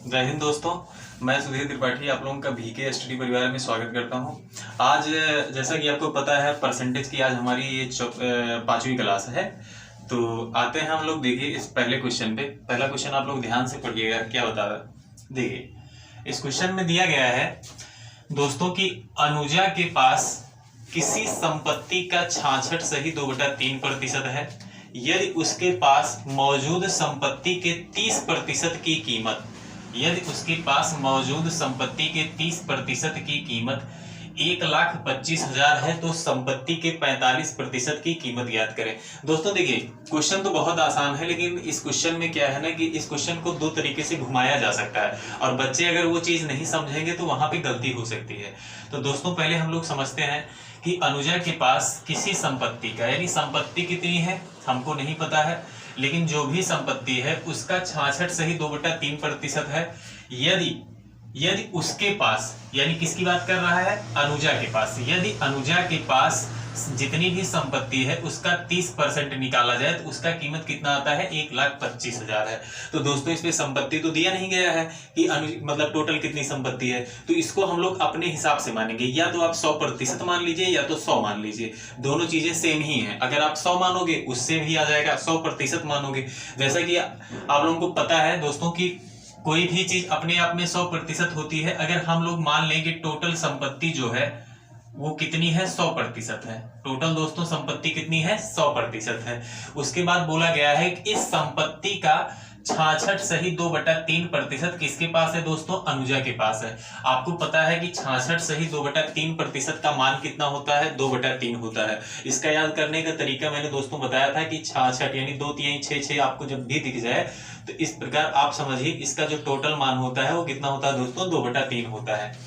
जय हिंद दोस्तों, मैं सुधीर त्रिपाठी आप लोगों का भीके स्टडी परिवार में स्वागत करता हूं। आज जैसा कि आपको पता है परसेंटेज की आज हमारी ये 5वीं क्लास है। तो आते हैं हम लोग, देखिए इस पहले क्वेश्चन पे। पहला क्वेश्चन आप लोग ध्यान से पढ़िएगा क्या बता रहा है। देखिए इस क्वेश्चन में दिया गया है दोस्तों की अनुजा के पास किसी संपत्ति का 66.2/3% है यदि उसके पास मौजूद संपत्ति के 30% की कीमत यदि उसके पास मौजूद संपत्ति के 30% की कीमत 1,25,000 है तो संपत्ति के 45% की कीमत ज्ञात करें। दोस्तों देखिए क्वेश्चन तो बहुत आसान है, लेकिन इस क्वेश्चन में क्या है ना कि इस क्वेश्चन को दो तरीके से घुमाया जा सकता है और बच्चे अगर वो चीज नहीं समझेंगे तो वहां पे गलती हो सकती है। तो दोस्तों पहले हम लोग समझते हैं कि अनुजा के पास किसी संपत्ति का, यानी संपत्ति कितनी है हमको नहीं पता है, लेकिन जो भी संपत्ति है उसका 66.2/3% है यदि उसके पास, यानी किसकी बात कर रहा है, अनुजा के पास, यदि अनुजा के पास जितनी भी संपत्ति है उसका 30% निकाला जाए तो उसका कीमत कितना आता है, 1,25,000 है। तो दोस्तों इसमें संपत्ति तो दिया नहीं गया है कि मतलब टोटल कितनी संपत्ति है, तो इसको हम लोग अपने हिसाब से मानेंगे। या तो आप 100% मान लीजिए या तो 100 मान लीजिए, दोनों चीजें सेम ही हैं। अगर आप 100 मानोगे उससे भी आ जाएगा, 100% मानोगे। जैसा कि आप लोगों को पता है दोस्तों की कोई भी चीज अपने आप में 100% होती है। अगर हम लोग मान लें कि टोटल संपत्ति जो है वो कितनी है, 100% है। टोटल दोस्तों संपत्ति कितनी है, 100% है। उसके बाद बोला गया है कि इस संपत्ति का 66.2/3% किसके पास है दोस्तों, अनुजा के पास है। आपको पता है कि 66.2/3% का मान कितना होता है, 2/3 होता है। इसका याद करने का तरीका मैंने दोस्तों बताया था कि 66 यानी 2 3 6 6 आपको जब भी दिख जाए तो इस प्रकार आप समझिए इसका जो टोटल मान होता है वो कितना होता है दोस्तों, 2/3 होता है।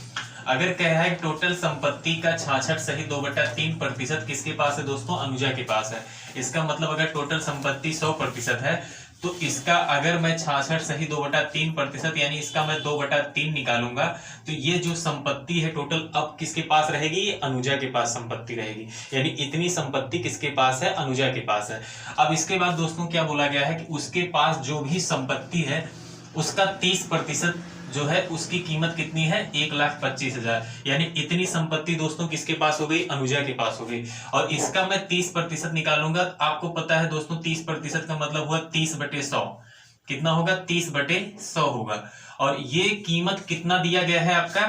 अगर कहा है टोटल संपत्ति का 66.2/3% किसके पास है दोस्तों, अनुजा के पास है। इसका मतलब अगर टोटल संपत्ति 100% है तो इसका अगर मैं 66.2/3% यानी इसका मैं 2/3 निकालूंगा तो ये जो संपत्ति है टोटल अब किसके पास रहेगी, ये अनुजा के पास संपत्ति रहेगी। यानी इतनी संपत्ति किसके पास है, अनुजा के पास है। अब इसके बाद दोस्तों क्या बोला गया है कि उसके पास जो भी संपत्ति है उसका 30% जो है उसकी कीमत कितनी है, 1,25,000। यानी इतनी संपत्ति दोस्तों किसके पास हो गई, अनुजा के पास हो गई। और इसका मैं 30% निकालूंगा। आपको पता है दोस्तों 30% का मतलब हुआ 30/100। कितना होगा, 30/100 होगा। और ये कीमत कितना दिया गया है आपका,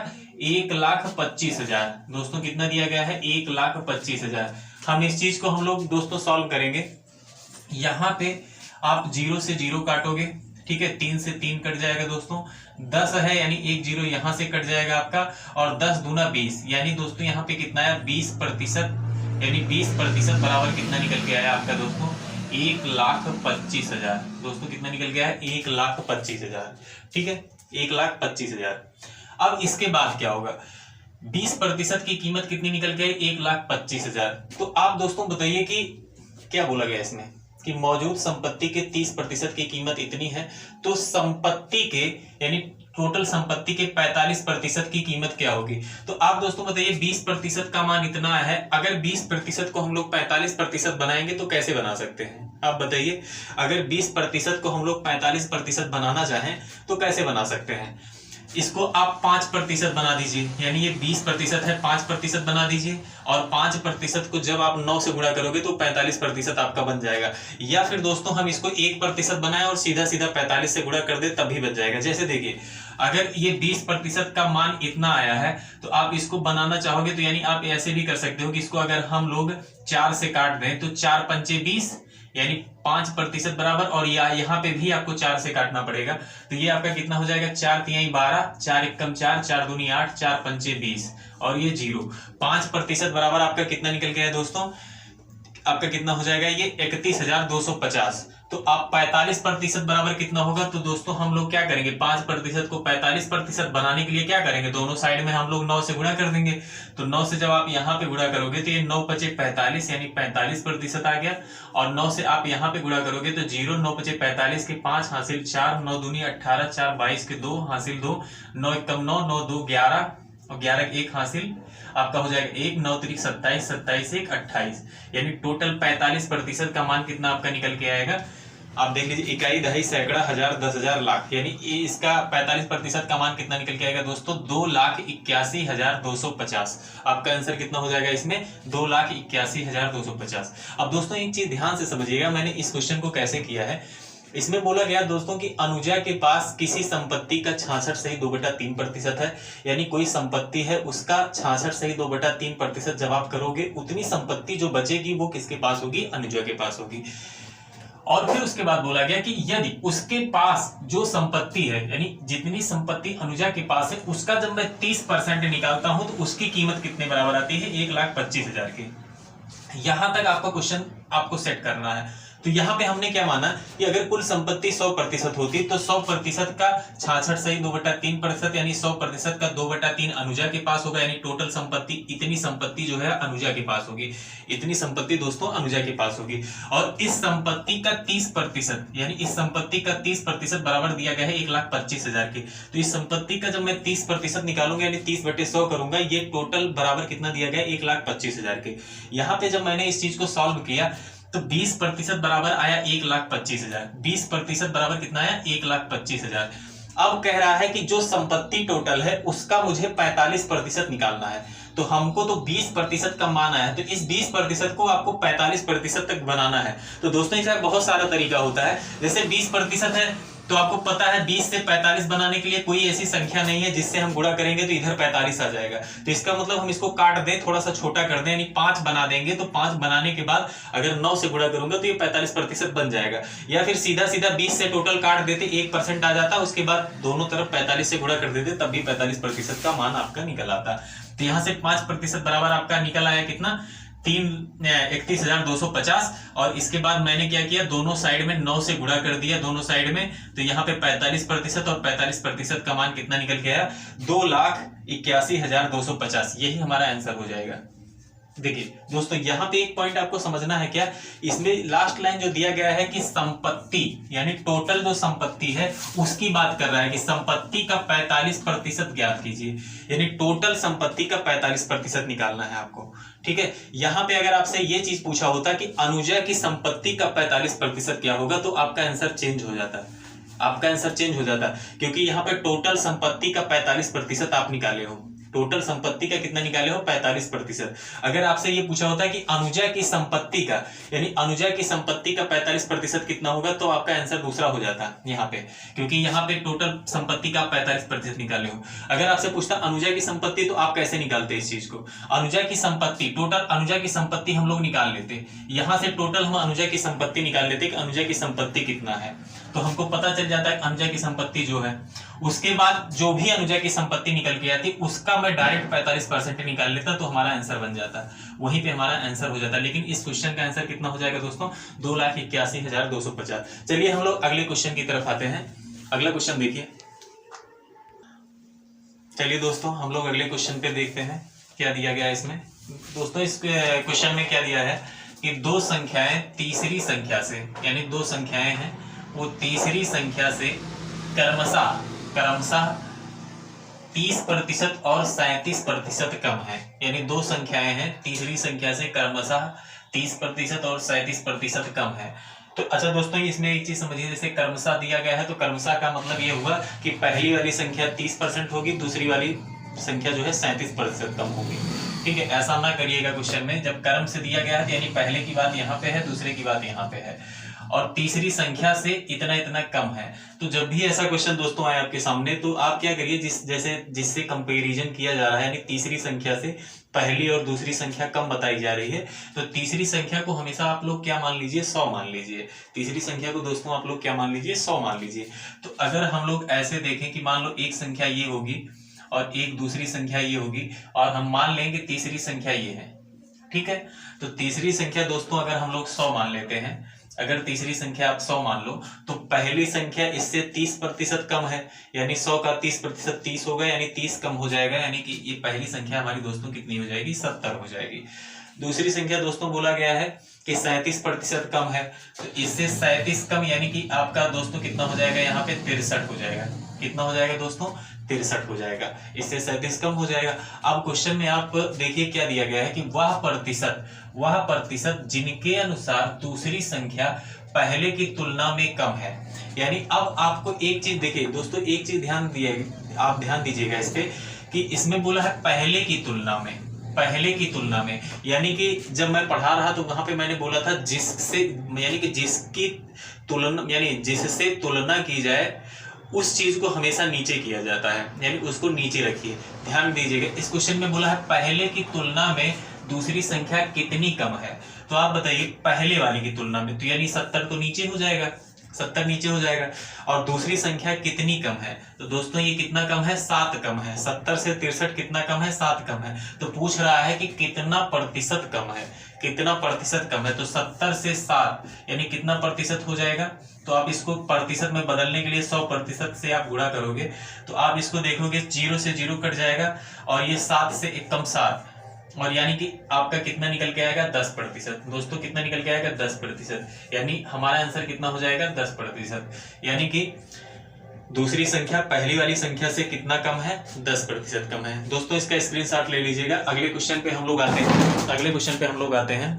1,25,000। दोस्तों कितना दिया गया है, 1,25,000। हम इस चीज को हम लोग दोस्तों सॉल्व करेंगे। यहां पे आप 0 से 0 काटोगे, ठीक है, 3 से 3 कट जाएगा दोस्तों। 10 है यानी 1 0 यहां से कट जाएगा आपका, और 10 दूना 20, यानी दोस्तों यहाँ पे कितना है, 20%, यानी 20% बराबर कितना निकल के आया आपका दोस्तों, 1,25,000। दोस्तों कितना निकल गया है, 1,25,000। ठीक है, 1,25,000। अब इसके बाद क्या होगा, 20% की कीमत कितनी निकल गई, 1,25,000। तो आप दोस्तों बताइए कि क्या बोला गया इसमें कि मौजूद संपत्ति के 30% की कीमत इतनी है, तो संपत्ति के यानी टोटल संपत्ति के 45% की कीमत क्या होगी। तो आप दोस्तों बताइए 20% का मान इतना है, अगर 20% को हम लोग 45% बनाएंगे तो कैसे बना सकते हैं, आप बताइए। अगर 20% को हम लोग 45% बनाना चाहें तो कैसे बना सकते हैं। इसको आप 5% बना दीजिए, यानी ये 20% है, 5% बना दीजिए। और 5% को जब आप 9 से गुणा करोगे तो 45% आपका बन जाएगा। या फिर दोस्तों हम इसको 1% बनाएं और सीधा सीधा 45 से गुणा कर दे तब भी बन जाएगा। जैसे देखिए अगर ये 20% का मान इतना आया है तो आप इसको बनाना चाहोगे तो यानी आप ऐसे भी कर सकते हो कि इसको अगर हम लोग 4 से काट दें तो 4 पंचे 20, यानी 5% बराबर, और यहाँ पे भी आपको 4 से काटना पड़ेगा। तो ये आपका कितना हो जाएगा, 4 तिहाई 12, 4 एकम 4, 4 दूनी 8, 4 पंचे 20, और ये 0। 5% बराबर आपका कितना निकल गया है दोस्तों, आपका कितना हो जाएगा, ये 31,250। तो आप 45% बराबर कितना होगा, तो दोस्तों हम लोग क्या करेंगे, 5% को 45% बनाने के लिए क्या करेंगे, दोनों साइड में हम लोग 9 से गुणा कर देंगे। तो 9 से जब आप यहाँ पे गुणा करोगे तो ये 9 पचे 45, यानी 45% आ गया। और 9 से आप यहाँ पे गुणा करोगे तो 0, 9 पचे 45 के 5 हासिल 4, 9 दूनी 18, 4 22 के 2 हासिल 2, 9 एकम 9, 9 2 11, और 11 के 1 हासिल आपका हो जाएगा 1, 9 3 27, 27 1 28, यानी टोटल 45% का मान कितना आपका निकल के आएगा, आप देख लीजिए, इकाई, दहाई, सैकड़ा, हजार, 10,000, लाख, यानी इसका 45% का मान कितना निकल के आएगा दोस्तों? 2,81,250। आपका आंसर कितना हो जाएगा इसमें? 2,81,250। अब दोस्तों एक चीज ध्यान से समझिएगा, मैंने इस क्वेश्चन को कैसे किया है। इसमें बोला गया दोस्तों कि अनुजा के पास किसी संपत्ति का 66.3% है, यानी कोई संपत्ति है उसका 66.3% जब आप करोगे, उतनी संपत्ति जो बचेगी वो किसके पास होगी? अनुजा के पास होगी। और फिर उसके बाद बोला गया कि यदि उसके पास जो संपत्ति है, यानी जितनी संपत्ति अनुजा के पास है, उसका जब मैं 30% निकालता हूं तो उसकी कीमत कितने बराबर आती है? 1,25,000 की। यहां तक आपका क्वेश्चन आपको सेट करना है। तो यहां पे हमने क्या माना कि अगर कुल संपत्ति 100% होती तो 100% का 66.2/3%, यानी 100% का 2/3 अनुजा के पास होगा, यानी टोटल संपत्ति, इतनी संपत्ति जो है अनुजा के पास होगी। इतनी संपत्ति दोस्तों अनुजा के पास होगी। और इस संपत्ति का 30%, यानी इस संपत्ति का 30% बराबर दिया गया है 1,25,000 की। तो इस संपत्ति का जब मैं 30% निकालूंगा, यानी 30/100 करूंगा, ये टोटल बराबर कितना दिया गया? 1,25,000 के। यहाँ पे जब मैंने इस चीज को सॉल्व किया तो 20% बराबर आया 1,25,000। 20% बराबर कितना आया? 1,25,000। अब कह रहा है कि जो संपत्ति टोटल है उसका मुझे 45% निकालना है। तो हमको तो 20% का मान आया है, तो इस 20% को आपको 45% तक बनाना है। तो दोस्तों इसका बहुत सारा तरीका होता है। जैसे 20% है तो आपको पता है 20 से 45 बनाने के लिए कोई ऐसी संख्या नहीं है जिससे हम गुणा करेंगे तो इधर 45 आ जाएगा। तो इसका मतलब हम इसको काट दें, थोड़ा सा छोटा कर दें, यानी 5 बना देंगे। तो 5 बनाने के बाद अगर 9 से गुणा करूंगा तो ये 45% बन जाएगा। या फिर सीधा सीधा 20 से टोटल काट देते, 1% आ जाता, उसके बाद दोनों तरफ 45 से गुणा कर देते, तब भी 45% का मान आपका निकल आता। तो यहां से 5% बराबर आपका निकल आया कितना? 31,250। और इसके बाद मैंने क्या किया? दोनों साइड में 9 से गुणा कर दिया, दोनों साइड में। तो यहाँ पे 45% और 45% का मान कितना निकल के आया? 2,81,250। यही हमारा आंसर हो जाएगा। देखिए दोस्तों, यहां पे एक पॉइंट आपको समझना है क्या, इसमें लास्ट लाइन जो दिया गया है कि संपत्ति, यानी टोटल जो संपत्ति है उसकी बात कर रहा है कि संपत्ति का 45% ज्ञात कीजिए, यानी टोटल संपत्ति का 45% निकालना है आपको। ठीक है, यहां पे अगर आपसे ये चीज पूछा होता कि अनुजा की संपत्ति का 45% क्या होगा, तो आपका आंसर चेंज हो जाता, आपका आंसर चेंज हो जाता, क्योंकि यहाँ पे टोटल संपत्ति का 45% आप निकाले हो। टोटल संपत्ति का कितना निकाले हो? 45%। अगर आपसे ये पूछा होता है कि अनुजा की संपत्ति का, यानी अनुजा की संपत्ति का 45% कितना होगा, तो आपका आंसर दूसरा हो जाता यहाँ पे, क्योंकि यहाँ पे टोटल संपत्ति का 45% निकाले हो। अगर आपसे पूछता अनुजा की संपत्ति, तो आप कैसे निकालते इस चीज को? अनुजा की संपत्ति, टोटल अनुजा की संपत्ति हम लोग निकाल लेते, यहां से टोटल हम अनुजा की संपत्ति निकाल लेते कि अनुजा की संपत्ति कितना है, तो हमको पता चल जाता है अनुजा की संपत्ति जो है। उसके बाद जो भी अनुजा की संपत्ति निकल के आती उसका मैं डायरेक्ट 45% निकाल लेता, तो हमारा आंसर बन जाता, वहीं पे हमारा आंसर हो जाता। लेकिन इस क्वेश्चन का आंसर कितना हो जाएगा दोस्तों? 2,81,250। चलिए हम लोग अगले क्वेश्चन की तरफ आते हैं। अगला क्वेश्चन देखिए। चलिए दोस्तों हम लोग अगले क्वेश्चन पे देखते हैं क्या दिया गया है इसमें। दोस्तों इस क्वेश्चन में क्या दिया है कि दो संख्याएं तीसरी संख्या से, यानी दो संख्याएं हैं वो तीसरी संख्या से क्रमशः 30% और 37% कम है। यानी दो संख्याएं हैं तीसरी संख्या से क्रमशः 30% और 37% कम है। तो अच्छा दोस्तों इसमें एक चीज समझिए, जैसे क्रमशः दिया गया है तो क्रमशः का मतलब ये हुआ कि पहली वाली संख्या 30% होगी, दूसरी वाली संख्या जो है 37% कम होगी। ठीक है, ऐसा ना करिएगा क्वेश्चन में। जब क्रम से दिया गया है तो यानी पहले की बात यहाँ पे है, दूसरे की बात यहाँ पे है, और तीसरी संख्या से इतना इतना कम है। तो जब भी ऐसा क्वेश्चन दोस्तों आए आपके सामने, तो आप क्या करिए, जिससे कंपैरिजन किया जा रहा है, यानी तीसरी संख्या से पहली और दूसरी संख्या कम बताई जा रही है, तो तीसरी संख्या को हमेशा आप लोग क्या मान लीजिए? 100 मान लीजिए। तीसरी संख्या को दोस्तों आप लोग क्या मान लीजिए? 100 मान लीजिए। तो अगर हम लोग ऐसे देखें कि मान लो एक संख्या ये होगी और एक दूसरी संख्या ये होगी, और हम मान लेंगे तीसरी संख्या ये है। ठीक है, तो तीसरी संख्या दोस्तों अगर हम लोग 100 मान लेते हैं, अगर तीसरी संख्या आप 100 मान लो, तो पहली संख्या इससे 30% कम है, यानी 100 का 30% 30 होगा, यानी 30 कम हो जाएगा, यानी कि ये पहली संख्या हमारी दोस्तों कितनी हो जाएगी? 70 हो जाएगी। दूसरी संख्या दोस्तों बोला गया है कि 37% कम है, तो इससे 37 कम, यानी कि आपका दोस्तों कितना हो जाएगा? यहाँ पे 63 हो जाएगा। कितना हो जाएगा दोस्तों? 63 हो जाएगा, इससे 37 कम हो जाएगा। अब क्वेश्चन में आप देखिए क्या दिया गया है कि वह प्रतिशत जिनके अनुसार दूसरी संख्या पहले की तुलना में कम है। यानी अब आपको एक चीज देखिए दोस्तों, एक चीज आप ध्यान दीजिएगा इस पे कि इसमें बोला है पहले की तुलना में, यानी कि जब मैं पढ़ा रहा तो वहां पे मैंने बोला था जिससे, यानी कि जिसकी तुलना, यानी जिससे तुलना की जाए उस चीज को हमेशा नीचे किया जाता है, यानी उसको नीचे रखिए। ध्यान दीजिएगा, इस क्वेश्चन में बोला है पहले की तुलना में दूसरी संख्या कितनी कम है। तो आप बताइए पहले वाले की तुलना में, तो यानी 70 तो नीचे हो जाएगा, 70 नीचे हो जाएगा। और दूसरी संख्या कितनी कम है, तो दोस्तों ये कितना कम है, 7 कम है। 70 से 63 कितना कम है, 7 कम है। तो पूछ रहा है कि कितना प्रतिशत कम है, कितना प्रतिशत कम है। तो 70 से 7 यानी कितना प्रतिशत हो जाएगा। तो आप इसको प्रतिशत में बदलने के लिए 100% से आप गुणा करोगे तो आप इसको देखोगे 0 से 0 कट जाएगा और ये 7 से 1 कम 7, और यानी कि आपका कितना निकल के आएगा, 10%। दोस्तों कितना निकल के आएगा, 10%। यानी हमारा आंसर कितना हो जाएगा, 10%। यानी कि दूसरी संख्या पहली वाली संख्या से कितना कम है, 10% कम है। दोस्तों इसका स्क्रीनशॉट ले लीजिएगा। अगले क्वेश्चन पे हम लोग आते हैं।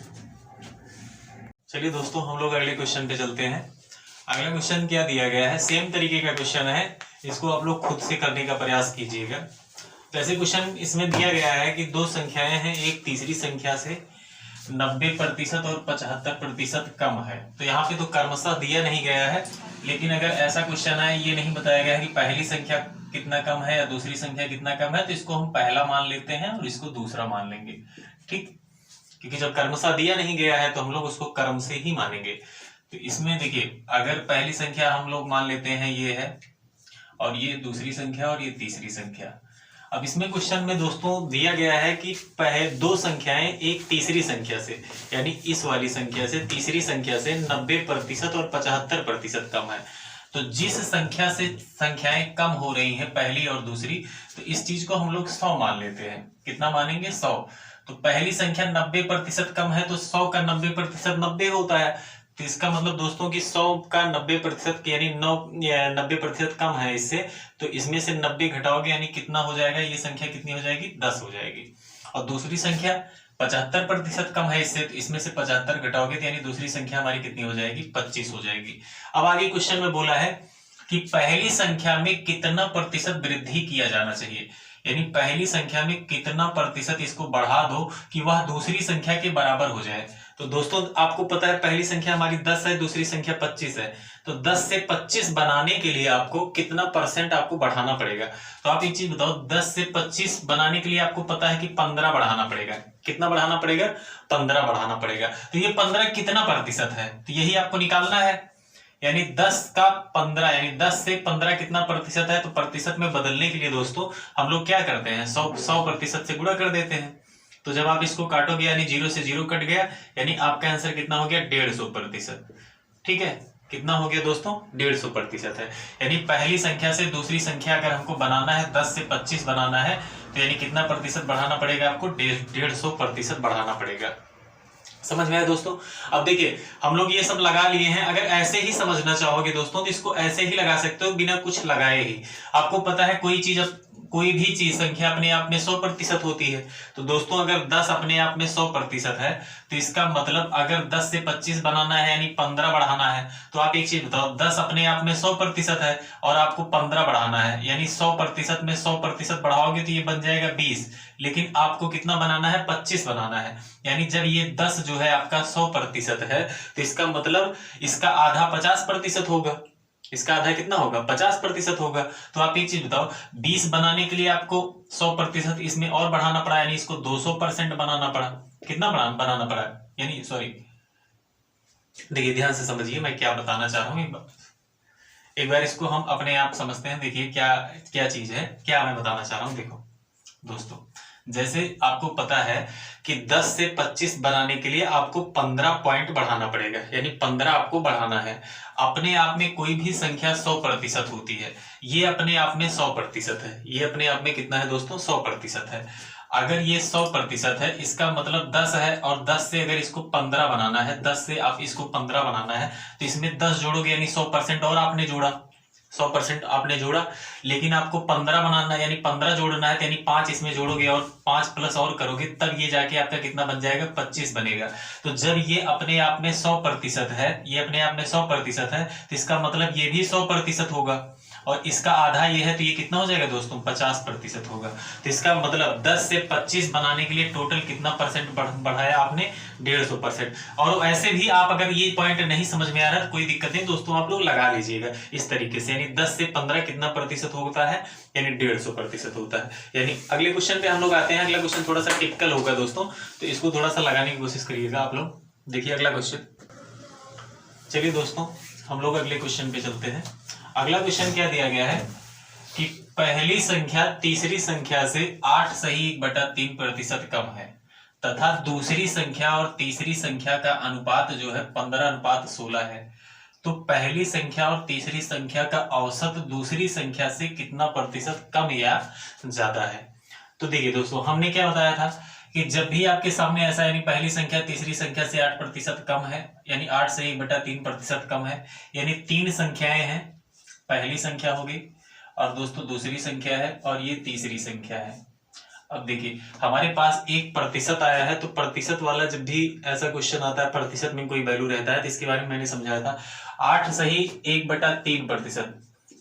चलिए दोस्तों हम लोग अगले क्वेश्चन पे चलते हैं। अगला क्वेश्चन क्या दिया गया है, सेम तरीके का क्वेश्चन है, इसको आप लोग खुद से करने का प्रयास कीजिएगा। तो ऐसे क्वेश्चन इसमें दिया गया है कि दो संख्याएं हैं, एक तीसरी संख्या से 90% और 75% कम है। तो यहाँ पे तो क्रमशः दिया नहीं गया है, लेकिन अगर ऐसा क्वेश्चन है, ये नहीं बताया गया है कि पहली संख्या कितना कम है या दूसरी संख्या कितना कम है, तो इसको हम पहला मान लेते हैं और इसको दूसरा मान लेंगे, ठीक। क्योंकि जब क्रमशः दिया नहीं गया है तो हम लोग उसको क्रम से ही मानेंगे। तो इसमें देखिए, अगर पहली संख्या हम लोग मान लेते हैं ये है, और ये दूसरी संख्या और ये तीसरी संख्या। अब इसमें क्वेश्चन में दोस्तों दिया गया है कि पहले दो संख्याएं एक तीसरी संख्या से, यानी इस वाली संख्या से तीसरी संख्या से 90% और 75% कम है। तो जिस संख्या से संख्याएं कम हो रही हैं पहली और दूसरी, तो इस चीज को हम लोग 100 मान लेते हैं। कितना मानेंगे, 100। तो पहली संख्या 90% कम है तो 100 का 90% 90 होता है। तो इसका मतलब दोस्तों कि 100 का 90% यानी 90% कम है इससे, तो इसमें से 90 घटाओगे यानी कितना हो जाएगा, ये संख्या कितनी हो जाएगी, 10 हो जाएगी। और दूसरी संख्या 75% कम है इससे, तो इसमें से 75 घटाओगे तो यानी दूसरी संख्या हमारी कितनी हो जाएगी, 25 हो जाएगी। अब आगे क्वेश्चन में बोला है कि पहली संख्या में कितना प्रतिशत वृद्धि किया जाना चाहिए, यानी पहली संख्या में कितना प्रतिशत इसको बढ़ा दो कि वह दूसरी संख्या के बराबर हो जाए। तो दोस्तों आपको पता है पहली संख्या हमारी 10 है, दूसरी संख्या 25 है। तो 10 से 25 बनाने के लिए आपको कितना % आपको बढ़ाना पड़ेगा। तो आप एक चीज बताओ, 10 से 25 बनाने के लिए आपको पता है कि 15 बढ़ाना पड़ेगा। कितना बढ़ाना पड़ेगा, 15 बढ़ाना पड़ेगा। तो ये 15 कितना प्रतिशत है, तो यही आपको निकालना है। यानी 10 का 15 यानी 10 से 15 कितना प्रतिशत है। तो प्रतिशत में बदलने के लिए दोस्तों हम लोग क्या करते हैं, 100% से गुणा कर देते हैं। तो जब आप इसको काटोगे यानी 0 से 0 कट गया, यानी आपका आंसर कितना हो गया, 150%। ठीक है, कितना हो गया दोस्तों, 150% है। यानी पहली संख्या से दूसरी संख्या अगर हमको बनाना है, 10 से 25 बनाना है, तो यानी कितना प्रतिशत बढ़ाना पड़ेगा आपको, 150% बढ़ाना पड़ेगा। समझ में आया दोस्तों। अब देखिए हम लोग ये सब लगा लिए हैं, अगर ऐसे ही समझना चाहोगे दोस्तों तो इसको ऐसे ही लगा सकते हो बिना कुछ लगाए ही। आपको पता है कोई भी चीज संख्या अपने आप में 100% होती है। तो दोस्तों अगर 10 अपने आप में 100% है, तो इसका मतलब अगर 10 से 25 बनाना है यानी 15 बढ़ाना है, तो आप एक चीज बताओ, 10 अपने आप में 100% है और आपको 15 बढ़ाना है, यानी 100% में 100% बढ़ाओगे तो ये बन जाएगा 20, लेकिन आपको कितना बनाना है, 25 बनाना है। यानी जब ये 10 जो है आपका 100% है, तो इसका मतलब इसका आधा 50% होगा। इसका आधा कितना होगा, 50% होगा। तो आप एक चीज बताओ, 20 बनाने के लिए आपको 100% इसमें और बढ़ाना पड़ा, यानी इसको 200% बनाना पड़ा। कितना बनाना पड़ा, यानी सॉरी, देखिए ध्यान से समझिए मैं क्या बताना चाह रहा हूँ। एक बार इसको हम अपने आप समझते हैं। देखिए क्या चीज है, क्या मैं बताना चाह रहा हूँ। देखो दोस्तों, जैसे आपको पता है कि 10 से 25 बनाने के लिए आपको 15 पॉइंट बढ़ाना पड़ेगा, यानी 15 आपको बढ़ाना है। अपने आप में कोई भी संख्या 100% होती है, ये अपने आप में 100% है। ये अपने आप में कितना है दोस्तों, 100% है। अगर ये 100% है, इसका मतलब 10 है, और 10 से अगर इसको 15 बनाना है, 10 से आप इसको 15 बनाना है, तो इसमें 10 जोड़ोगे यानी 100% और आपने जोड़ा, 100% आपने जोड़ा, लेकिन आपको 15 बनाना यानी 15 जोड़ना है, तो यानी 5 इसमें जोड़ोगे और 5 प्लस और करोगे, तब ये जाके आपका कितना बन जाएगा, 25 बनेगा। तो जब ये अपने आप में 100% है, ये अपने आप में 100% है, तो इसका मतलब ये भी 100% होगा, और इसका आधा ये है, तो ये कितना हो जाएगा दोस्तों, 50% होगा। तो इसका मतलब 10 से 25 बनाने के लिए टोटल कितना परसेंट बढ़ाया आपने, 150%। और ऐसे भी आप अगर ये पॉइंट नहीं समझ में आ रहा, कोई दिक्कत नहीं दोस्तों, आप लोग लगा लीजिएगा इस तरीके से, यानी 10 से 15 कितना प्रतिशत होता है, यानी 150% होता है। यानी अगले क्वेश्चन पे हम लोग आते हैं। अगला क्वेश्चन थोड़ा सा टिपिकल होगा दोस्तों, तो इसको थोड़ा सा लगाने की कोशिश करिएगा आप लोग। देखिए अगला क्वेश्चन, चलिए दोस्तों हम लोग अगले क्वेश्चन पे चलते हैं। अगला क्वेश्चन क्या दिया गया है कि पहली संख्या तीसरी संख्या से 8 सही 1/3% कम है, तथा दूसरी संख्या और तीसरी संख्या का अनुपात जो है 15:16 है। तो पहली संख्या और तीसरी संख्या का औसत दूसरी संख्या से कितना प्रतिशत कम या ज्यादा है। तो देखिए दोस्तों, हमने क्या बताया था कि जब भी आपके सामने ऐसा, यानी पहली संख्या तीसरी संख्या से 8% कम है, यानी 8 से 1/3% कम है, यानी 3 संख्याएं हैं, पहली संख्या होगी और दोस्तों दूसरी संख्या है और ये तीसरी संख्या है। अब देखिए हमारे पास 1% आया है, तो प्रतिशत वाला जब भी ऐसा क्वेश्चन आता है, प्रतिशत में कोई वैल्यू रहता है, तो इसके बारे में मैंने समझाया था। 8 सही 1/3%,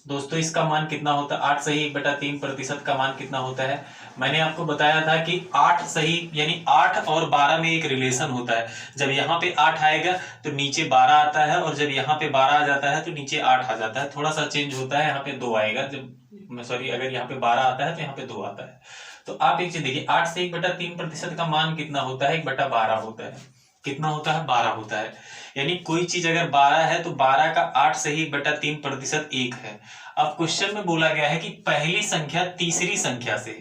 दोस्तों इसका मान कितना होता है, 8 सही 1/3% का मान कितना होता है। मैंने आपको बताया था कि 8 सही यानी 8 और 12 में एक रिलेशन होता है। जब यहाँ पे 8 आएगा तो नीचे 12 आता है, और जब यहाँ पे 12 आ जाता है तो नीचे 8 आ जाता है। थोड़ा सा चेंज होता है, यहाँ पे 2 आएगा, जब सॉरी अगर यहाँ पे 12 आता है तो यहाँ पे 2 आता है। तो आप एक चीज देखिए, 8 से 1/3% का मान कितना होता है, 1/12 होता है। कितना होता है, 12 होता है। यानी कोई चीज अगर 12 है तो 12 का 8 से ही 1/3% 1 है। अब क्वेश्चन में बोला गया है कि पहली संख्या तीसरी संख्या से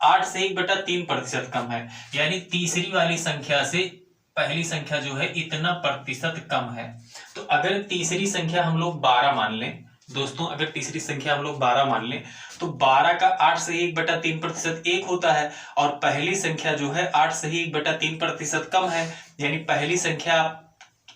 8 से 1/3% कम है, यानी तीसरी वाली संख्या से पहली संख्या जो है इतना प्रतिशत कम है। तो अगर तीसरी संख्या हम लोग 12 मान लें दोस्तों, अगर तीसरी संख्या हम लोग 12 मान लें, तो 12 का 8 से 1/3% 1 होता है, और पहली संख्या जो है 8 से ही 1/3% कम है, यानी पहली संख्या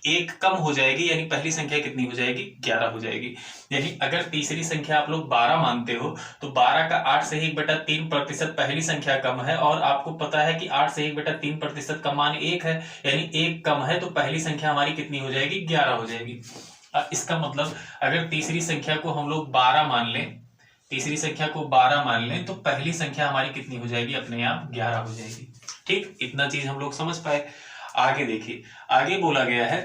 1 कम हो जाएगी, यानी पहली संख्या कितनी हो जाएगी, 11 हो जाएगी। यानी अगर तीसरी संख्या आप लोग 12 मानते हो, तो 12 का 8 से 1/3% पहली संख्या कम है, और आपको पता है कि 8 से 1/3% का मान 1 है, यानी 1 कम है, तो पहली संख्या हमारी कितनी हो जाएगी, 11 हो जाएगी। इसका मतलब अगर तीसरी संख्या को हम लोग 12 मान लें, तीसरी संख्या को 12 मान लें, तो पहली संख्या हमारी कितनी हो जाएगी, अपने आप 11 हो जाएगी। ठीक, इतना चीज हम लोग समझ पाए। आगे देखिए, आगे बोला गया है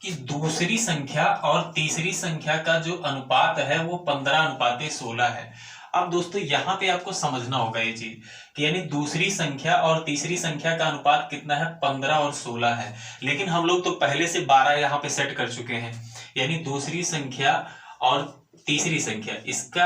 कि दूसरी संख्या और तीसरी संख्या का जो अनुपात है वो 15:16 है। अब दोस्तों यहाँ पे आपको समझना होगा ये चीज कि यानी दूसरी संख्या और तीसरी संख्या का अनुपात कितना है, 15 और 16 है। लेकिन हम लोग तो पहले से 12 यहाँ पे सेट कर चुके हैं, यानी दूसरी संख्या और तीसरी संख्या इसका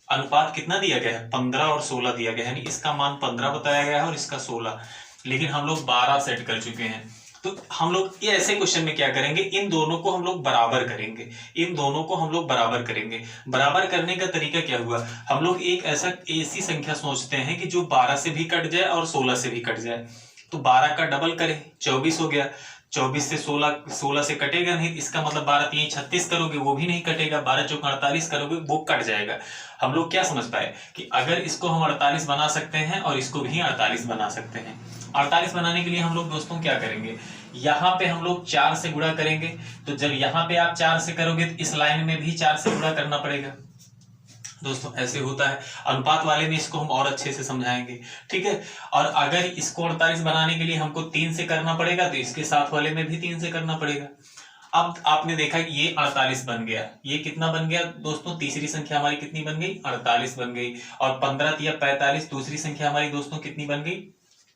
अनुपात कितना दिया गया है, 15 और 16 दिया गया है, यानी इसका मान 15 बताया गया है और इसका 16, लेकिन हम लोग 12 सेट कर चुके हैं। तो हम लोग ये ऐसे क्वेश्चन में क्या करेंगे, इन दोनों को हम लोग बराबर करेंगे, इन दोनों को हम लोग बराबर करेंगे। बराबर करने का तरीका क्या हुआ, हम लोग एक ऐसी संख्या सोचते हैं कि जो 12 से भी कट जाए और 16 से भी कट जाए। तो 12 का डबल करें, 24 हो गया, 24 से 16 से कटेगा नहीं, इसका मतलब 12 3 36 करोगे वो भी नहीं कटेगा, 12 चौक 48 करोगे वो कट जाएगा। हम लोग क्या समझ पाए कि अगर इसको हम 48 बना सकते हैं और इसको भी 48 बना सकते हैं। 48 बनाने के लिए हम लोग दोस्तों क्या करेंगे, यहाँ पे हम लोग 4 से गुणा करेंगे। तो जब यहाँ पे आप 4 से करोगे तो इस लाइन में भी 4 से गुणा करना पड़ेगा। दोस्तों ऐसे होता है, अनुपात वाले में इसको हम और अच्छे से समझाएंगे, ठीक है। और अगर इसको 48 बनाने के लिए हमको 3 से करना पड़ेगा, तो इसके साथ वाले में भी 3 से करना पड़ेगा। अब आपने देखा कि ये 48 बन गया, ये कितना बन गया दोस्तों, तीसरी संख्या हमारी कितनी बन गई, 48 बन गई। और 15 या 45 दूसरी संख्या हमारी दोस्तों कितनी बन गई,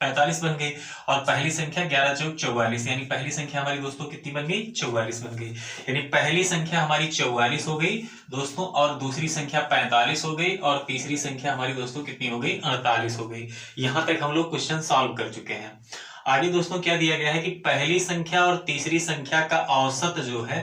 45 बन गई। और पहली संख्या 11 चौक 44, यानी पहली संख्या हमारी दोस्तों कितनी बन गई, 44 बन गई। यानी पहली संख्या हमारी 44 हो गई दोस्तों, और दूसरी संख्या 45 हो गई, और तीसरी संख्या हमारी दोस्तों कितनी हो गई, 48 हो गई। यहां तक हम लोग क्वेश्चन सॉल्व कर चुके हैं। आगे दोस्तों क्या दिया गया है कि पहली संख्या और तीसरी संख्या का औसत जो है,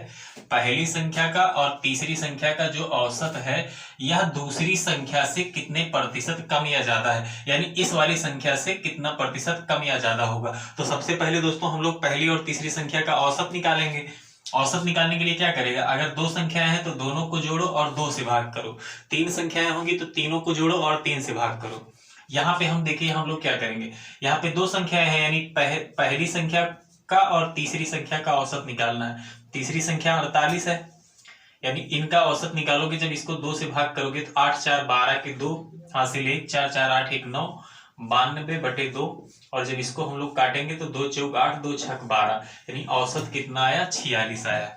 पहली संख्या का और तीसरी संख्या का जो औसत है, यह दूसरी संख्या से कितने प्रतिशत कम या ज्यादा है, यानी इस वाली संख्या से कितना प्रतिशत कम या ज्यादा होगा। तो सबसे पहले दोस्तों हम लोग पहली और तीसरी संख्या का औसत निकालेंगे। औसत निकालने के लिए क्या करेगा, अगर दो संख्याएं हैं तो दोनों को जोड़ो और 2 से भाग करो, 3 संख्याएं होंगी तो तीनों को जोड़ो और 3 से भाग करो। यहाँ पे हम देखिए हम लोग क्या करेंगे, यहाँ पे 2 संख्याएं हैं यानी पहली संख्या का और तीसरी संख्या का औसत निकालना है। तीसरी संख्या 48 है, यानी इनका औसत निकालोगे जब इसको 2 से भाग करोगे तो 8 4 12 के 2 हासिल 1, 4 4 8 1 9, 92/2, और जब इसको हम लोग काटेंगे तो 2 चौक 8, 2 छक 12, यानी औसत कितना आया, 46 आया।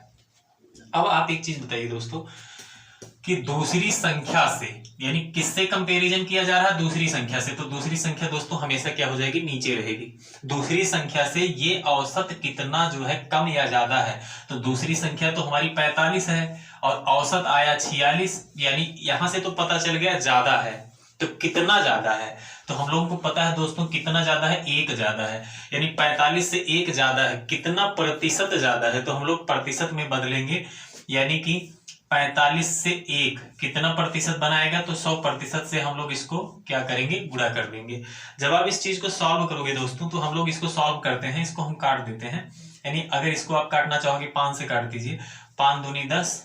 अब आप एक चीज बताइए दोस्तों कि दूसरी संख्या से यानी किससे कंपैरिजन किया जा रहा है, दूसरी संख्या से, तो दूसरी संख्या दोस्तों हमेशा क्या हो जाएगी, नीचे रहेगी। दूसरी संख्या से ये औसत कितना जो है कम या ज्यादा है, तो दूसरी संख्या तो हमारी 45 है और औसत आया 46, यानी यहां से तो पता चल गया ज्यादा है। तो कितना ज्यादा है, तो हम लोगों को पता है दोस्तों कितना ज्यादा है, 1 ज्यादा है, यानी 45 से 1 ज्यादा है। कितना प्रतिशत ज्यादा है, तो हम लोग प्रतिशत में बदलेंगे, यानी कि 45 से 1 कितना प्रतिशत बनाएगा, तो 100% से हम लोग इसको क्या करेंगे, गुणा कर देंगे। जब आप इस चीज को सॉल्व करोगे दोस्तों, तो हम लोग इसको सॉल्व करते हैं, इसको हम काट देते हैं, यानी अगर इसको आप काटना चाहोगे 5 से काट दीजिए, 5 दूनी 10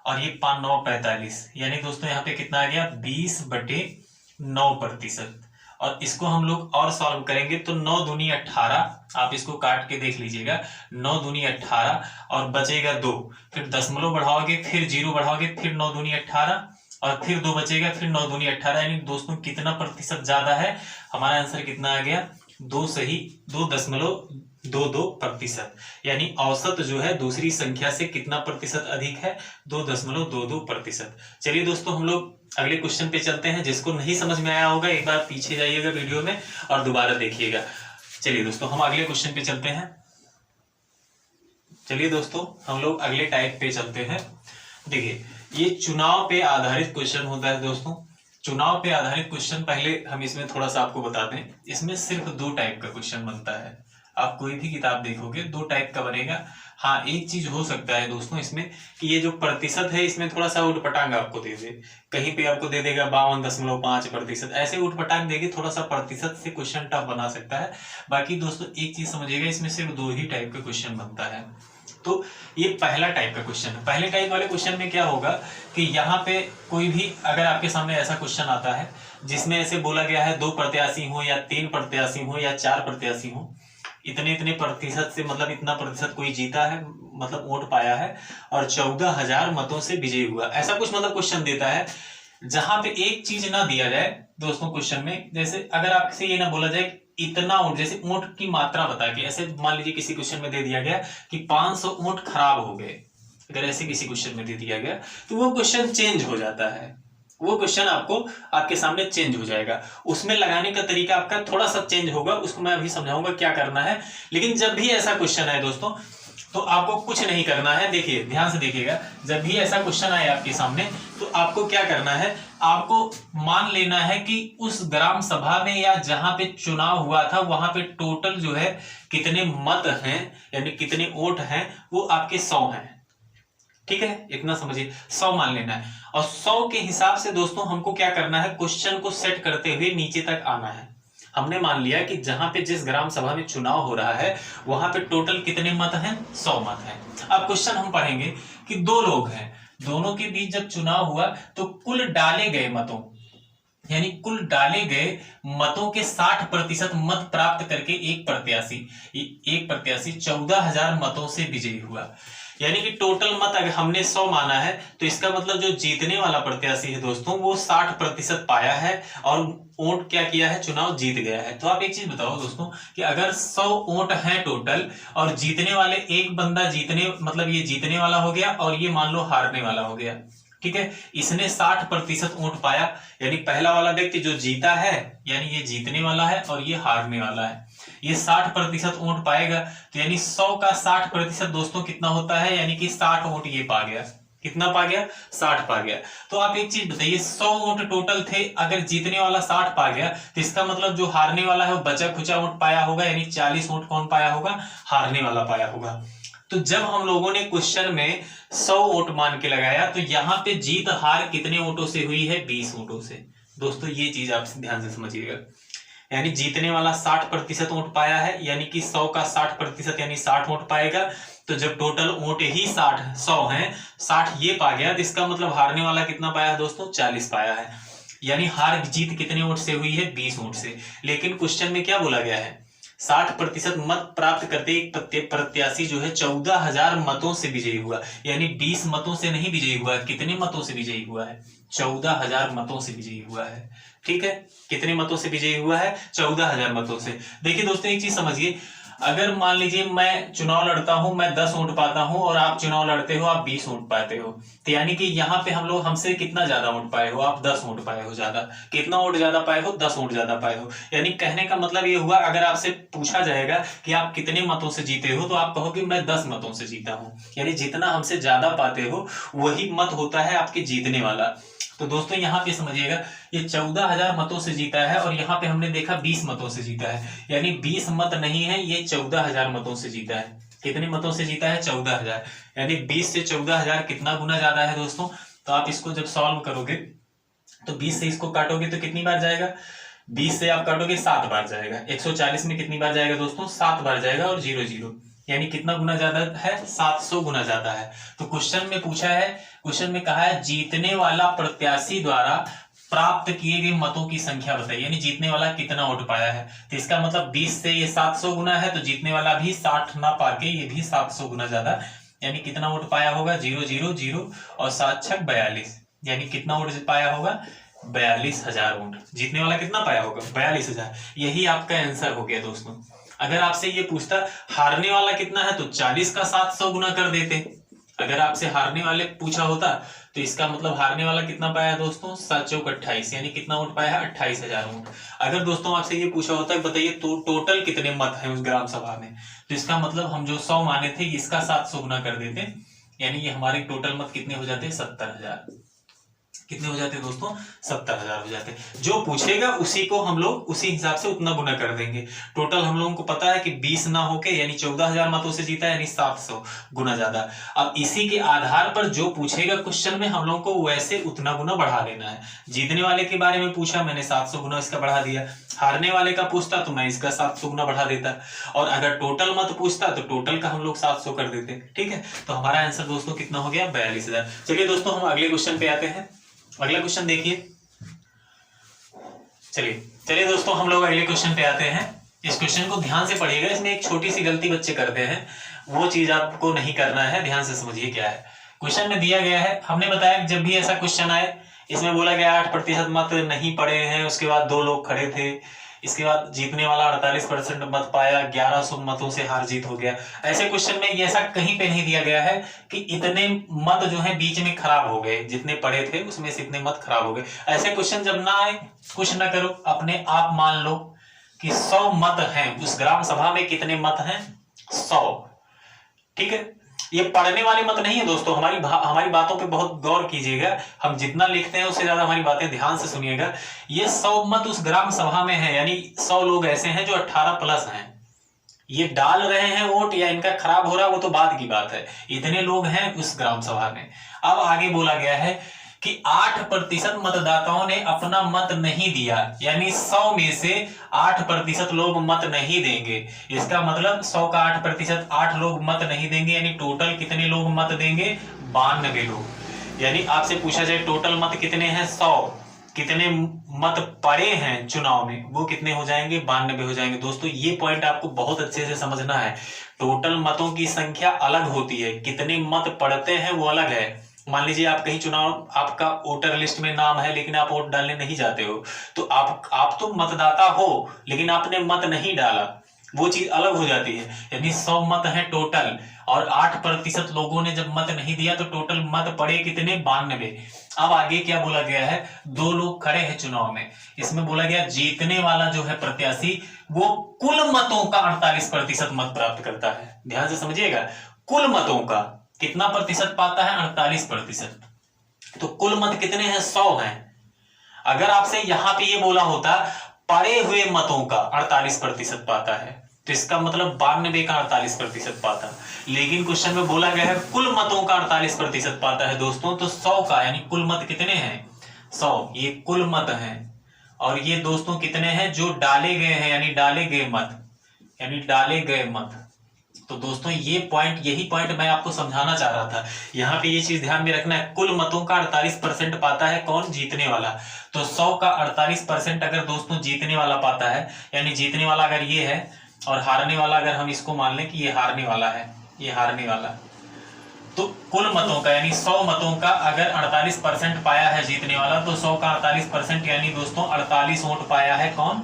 और ये 5 9 45, यानी दोस्तों यहाँ पे कितना आ गया, 20/9%। और इसको हम लोग और सॉल्व करेंगे तो 9 दूनी 18, आप इसको काट के देख लीजिएगा, 9 दूनी 18 और बचेगा 2, फिर दशमलव बढ़ाओगे, फिर 0 बढ़ाओगे, फिर 9 दूनी 18 और फिर 2 बचेगा, फिर 9 दूनी 18, यानी दोस्तों कितना प्रतिशत ज्यादा है, हमारा आंसर कितना आ गया, 2.22%, यानी औसत जो है दूसरी संख्या से कितना प्रतिशत अधिक है, 2.22%। चलिए दोस्तों हम लोग अगले क्वेश्चन पे चलते हैं। जिसको नहीं समझ में आया होगा एक बार पीछे जाइएगा वीडियो में और दोबारा देखिएगा। चलिए दोस्तों हम अगले क्वेश्चन पे चलते हैं। चलिए दोस्तों हम लोग अगले टाइप पे चलते हैं। देखिए ये चुनाव पे आधारित क्वेश्चन होता है दोस्तों। चुनाव पे आधारित क्वेश्चन, पहले हम इसमें थोड़ा सा आपको बताते हैं, इसमें सिर्फ 2 टाइप का क्वेश्चन बनता है। आप कोई भी किताब देखोगे 2 टाइप का बनेगा। हाँ एक चीज हो सकता है दोस्तों इसमें कि ये जो प्रतिशत है इसमें थोड़ा सा उठपटांग आपको दे दे, कहीं पे आपको दे देगा 52.5%, ऐसे उठपटांग देगी, थोड़ा सा प्रतिशत से क्वेश्चन टफ बना सकता है। बाकी दोस्तों एक चीज समझिएगा, इसमें सिर्फ 2 ही टाइप का क्वेश्चन बनता है। तो ये पहला टाइप का क्वेश्चन है। पहले टाइप वाले क्वेश्चन में क्या होगा कि यहाँ पे कोई भी अगर आपके सामने ऐसा क्वेश्चन आता है जिसमें ऐसे बोला गया है 2 प्रत्याशी हो या 3 प्रत्याशी हो या 4 प्रत्याशी हो, इतने इतने प्रतिशत से, मतलब इतना प्रतिशत कोई जीता है, मतलब वोट पाया है और 14,000 मतों से विजयी हुआ, ऐसा कुछ मतलब क्वेश्चन देता है। जहां पे एक चीज ना दिया जाए दोस्तों क्वेश्चन में, जैसे अगर आपसे ये ना बोला जाए इतना ऊंट, जैसे ऊंट की मात्रा बता के, ऐसे मान लीजिए किसी क्वेश्चन में दे दिया गया कि 500 ऊंट खराब हो गए, अगर ऐसे किसी क्वेश्चन में दे दिया गया तो वो क्वेश्चन चेंज हो जाता है, वो क्वेश्चन आपको आपके सामने चेंज हो जाएगा। उसमें लगाने का तरीका आपका थोड़ा सा चेंज होगा, उसको मैं अभी समझाऊंगा क्या करना है। लेकिन जब भी ऐसा क्वेश्चन है दोस्तों तो आपको कुछ नहीं करना है। देखिए ध्यान से देखिएगा, जब भी ऐसा क्वेश्चन आए आपके सामने तो आपको क्या करना है, आपको मान लेना है कि उस ग्राम सभा में या जहां पे चुनाव हुआ था वहां पे टोटल जो है कितने मत हैं, यानी कितने वोट हैं, वो आपके 100 हैं। ठीक है, इतना समझिए, 100 मान लेना है। और 100 के हिसाब से दोस्तों हमको क्या करना है, क्वेश्चन को सेट करते हुए नीचे तक आना है। हमने मान लिया कि जहां पे जिस ग्राम सभा में चुनाव हो रहा है वहां पे टोटल कितने मत हैं, 100 मत हैं। अब क्वेश्चन हम पढ़ेंगे कि 2 लोग हैं, दोनों के बीच जब चुनाव हुआ तो कुल डाले गए मतों, यानी कुल डाले गए मतों के 60% मत प्राप्त करके एक प्रत्याशी 14,000 मतों से विजयी हुआ। यानी कि टोटल मत अगर हमने 100 माना है तो इसका मतलब जो जीतने वाला प्रत्याशी है दोस्तों वो 60% पाया है और वोट क्या किया है, चुनाव जीत गया है। तो आप एक चीज बताओ दोस्तों कि अगर 100 वोट हैं टोटल और जीतने वाले एक बंदा मतलब ये जीतने वाला हो गया और ये मान लो हारने वाला हो गया, ठीक है, इसने 60% वोट पाया, यानी पहला वाला व्यक्ति जो जीता है यानी ये जीतने वाला है और ये हारने वाला है, ये 60% वोट पाएगा। तो यानी 100 का 60% दोस्तों कितना होता है, यानी कि 60 वोट ये पा गया। कितना पा गया, 60 पा गया। तो आप एक चीज बताइए, 100 वोट टोटल थे, अगर जीतने वाला 60 पा गया तो इसका मतलब जो हारने वाला है वो बचा खुचा वोट पाया होगा, यानी 40 वोट कौन पाया होगा, हारने वाला पाया होगा। तो जब हम लोगों ने क्वेश्चन में 100 वोट मान के लगाया तो यहाँ पे जीत हार कितने वोटों से हुई है, 20 वोटों से। दोस्तों ये चीज आप ध्यान से समझिएगा, यानी जीतने वाला 60% वोट पाया है, यानी कि 100 का 60% यानी 60 वोट पाएगा, तो जब टोटल वोट ही 100 हैं, 60 ये पा गया, तो इसका मतलब हारने वाला कितना पाया है दोस्तों? 40 पाया है। यानी हार जीत कितने वोट से हुई है? 20 वोट से। लेकिन क्वेश्चन में क्या बोला गया है? 60% मत प्राप्त करते एक प्रत्याशी जो है 14,000 मतों से विजयी हुआ। यानी 20 मतों से नहीं विजयी हुआ है। कितने मतों से विजयी हुआ है? 14,000 मतों से विजयी हुआ है। ठीक है, कितने मतों से विजयी हुआ है? 14,000 मतों से। देखिए दोस्तों, एक चीज समझिए, अगर मान लीजिए मैं चुनाव लड़ता हूं, मैं 10 वोट पाता हूं, और आप चुनाव लड़ते हो, आप 20 वोट पाते हो, तो यानी कि यहाँ पे हम लोग हमसे कितना ज्यादा वोट पाए हो? आप 10 वोट पाए हो ज्यादा। कितना वोट ज्यादा पाए हो? 10 वोट ज्यादा पाए हो। यानी कहने का मतलब ये हुआ, अगर आपसे पूछा जाएगा कि आप कितने मतों से जीते हो, तो आप कहोगे मैं 10 मतों से जीता हूं। यानी जितना हमसे ज्यादा पाते हो वही मत होता है आपके जीतने वाला। तो दोस्तों यहाँ पे समझिएगा, ये 14,000 मतों से जीता है, और यहाँ पे हमने देखा 20 मतों से जीता है। यानी 20 मत नहीं है, ये 14,000 मतों से जीता है। कितने मतों से जीता है? 14,000। यानी 20 से 14,000 कितना गुना ज्यादा है दोस्तों? तो आप इसको जब सॉल्व करोगे तो 20 से इसको काटोगे तो कितनी बार जाएगा? 20 से आप काटोगे 7 बार जाएगा। 140 में कितनी बार जाएगा दोस्तों? 7 बार जाएगा, और 0 0, यानी कितना गुना ज्यादा है? 700 गुना ज्यादा है। तो क्वेश्चन में पूछा है, क्वेश्चन में कहा है जीतने वाला प्रत्याशी द्वारा प्राप्त किए गए मतों की संख्या बताइए। यानी जीतने वाला कितना वोट पाया है। तो इसका मतलब 20 से ये 700 गुना है, तो जीतने वाला भी 60 ना पाके ये भी 700 गुना ज्यादा, यानी कितना वोट पाया होगा? 0 0 0 और 7 6 42, यानी कितना वोट पाया होगा? 42,000 वोट। जीतने वाला कितना पाया होगा? 42,000। यही आपका आंसर हो गया दोस्तों। अगर आपसे ये पूछता हारने वाला कितना है, तो 40 का 700 गुना कर देते। अगर आपसे हारने वाले पूछा होता, तो इसका मतलब हारने वाला कितना पाया दोस्तों? 7 चौक 28, यानी कितना वोट पाया है? 28,000 वोट। अगर दोस्तों आपसे ये पूछा होता है बताइए तो टोटल कितने मत हैं उस ग्राम सभा में, तो इसका मतलब हम जो 100 माने थे इसका 700 गुना कर देते, यानी ये हमारे टोटल मत कितने हो जाते? 70,000। कितने हो जाते दोस्तों? 70,000 हो जाते। जो पूछेगा उसी को हम लोग उसी हिसाब से उतना गुना कर देंगे। टोटल हम लोगों को पता है कि 20 ना होके, यानी 14,000 मतों से जीता, यानी 700 गुना ज्यादा। अब इसी के आधार पर जो पूछेगा क्वेश्चन में, हम लोगों को वैसे उतना गुना बढ़ा लेना है। जीतने वाले के बारे में पूछा, मैंने 700 गुना इसका बढ़ा दिया। हारने वाले का पूछता तो मैं इसका 700 गुना बढ़ा देता, और अगर टोटल मत पूछता तो टोटल का हम लोग 700 कर देते। ठीक है, तो हमारा आंसर दोस्तों कितना हो गया? 42,000। चलिए दोस्तों, हम अगले क्वेश्चन पे आते हैं। अगला क्वेश्चन देखिए। चलिए दोस्तों, हम लोग अगले क्वेश्चन पे आते हैं। इस क्वेश्चन को ध्यान से पढ़िएगा, इसमें एक छोटी सी गलती बच्चे करते हैं, वो चीज आपको नहीं करना है। ध्यान से समझिए क्या है। क्वेश्चन में दिया गया है, हमने बताया कि जब भी ऐसा क्वेश्चन आए, इसमें बोला गया 8% मत नहीं पड़े हैं, उसके बाद 2 लोग खड़े थे, इसके बाद जीतने वाला 48% मत पाया, 1100 मतों से हार जीत हो गया। ऐसे क्वेश्चन में ऐसा कहीं पे नहीं दिया गया है कि इतने मत जो है बीच में खराब हो गए, जितने पड़े थे उसमें से इतने मत खराब हो गए। ऐसे क्वेश्चन जब ना आए, कुछ ना करो, अपने आप मान लो कि 100 मत हैं उस ग्राम सभा में। कितने मत हैं? 100। ठीक है, ये पढ़ने वाले मत नहीं है दोस्तों। हमारी बातों पे बहुत गौर कीजिएगा। हम जितना लिखते हैं उससे ज्यादा हमारी बातें ध्यान से सुनिएगा। ये 100 मत उस ग्राम सभा में है, यानी 100 लोग ऐसे हैं जो 18+ हैं। ये डाल रहे हैं वोट या इनका खराब हो रहा है वो तो बाद की बात है। इतने लोग हैं उस ग्राम सभा में। अब आगे बोला गया है कि 8% मतदाताओं ने अपना मत नहीं दिया, यानी 100 में से 8% लोग मत नहीं देंगे। इसका मतलब 100 का 8%, 8 लोग मत नहीं देंगे, यानी टोटल कितने लोग मत देंगे? 92 लोग। यानी आपसे पूछा जाए टोटल मत कितने हैं? 100। कितने मत पड़े हैं चुनाव में? वो कितने हो जाएंगे? 92 हो जाएंगे। दोस्तों ये पॉइंट आपको बहुत अच्छे से समझना है। टोटल मतों की संख्या अलग होती है, कितने मत पड़ते हैं वो अलग है। मान लीजिए आप कहीं चुनाव, आपका वोटर लिस्ट में नाम है लेकिन आप वोट डालने नहीं जाते हो, तो आप तो मतदाता हो लेकिन आपने मत नहीं डाला, वो चीज अलग हो जाती है। यानी 100 मत है टोटल, और 8% लोगों ने जब मत नहीं दिया तो टोटल मत पड़े कितने? 92। अब आगे क्या बोला गया है? 2 लोग खड़े हैं चुनाव में। इसमें बोला गया जीतने वाला जो है प्रत्याशी, वो कुल मतों का 48% मत प्राप्त करता है। ध्यान से समझिएगा, कुल मतों का कितना प्रतिशत पाता है? 48%। तो कुल मत कितने हैं? 100 हैं। अगर आपसे यहां पे ये बोला होता पड़े हुए मतों का 48% पाता है, तो इसका मतलब 92 का 48% पाता। लेकिन क्वेश्चन में बोला गया है कुल मतों का 48% पाता है दोस्तों, तो 100 का, यानी कुल मत कितने हैं? 100। ये कुल मत हैं, और ये दोस्तों कितने हैं? जो डाले गए हैं, यानी डाले गए मत, यानी डाले गए मत तो दोस्तों यही पॉइंट मैं आपको समझाना चाह रहा था। यहाँ पे ये चीज ध्यान में रखना है, कुल मतों का 48% पाता है कौन? जीतने वाला। तो 100 का 48% अगर दोस्तों जीतने वाला पाता है, यानी जीतने वाला अगर ये है और हारने वाला अगर हम इसको मान लें कि ये हारने वाला है, ये हारने वाला, तो कुल मतों का यानी 100 मतों का अगर 48% पाया है जीतने वाला, तो 100 का 48% यानी दोस्तों 48 वोट पाया है कौन?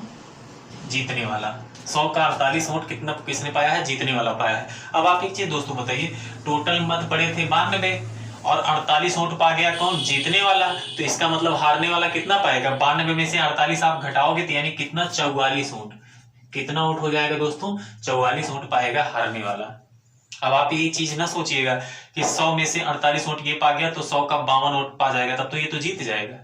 जीतने वाला। 100 का 48 वोट किसने पाया है? जीतने वाला पाया है। अब आप एक चीज दोस्तों बताइए, टोटल मत पड़े थे 92 और 48 वोट पा गया कौन? जीतने वाला। तो इसका मतलब हारने वाला कितना पाएगा? 92 में से 48 आप घटाओगे तो यानी कितना? 44 वोट। कितना वोट हो जाएगा दोस्तों? 44 वोट पाएगा हारने वाला। अब आप ये चीज ना सोचिएगा कि 100 में से 48 वोट ये पा गया तो 100 का 52 वोट पा जाएगा, तब तो ये तो जीत जाएगा।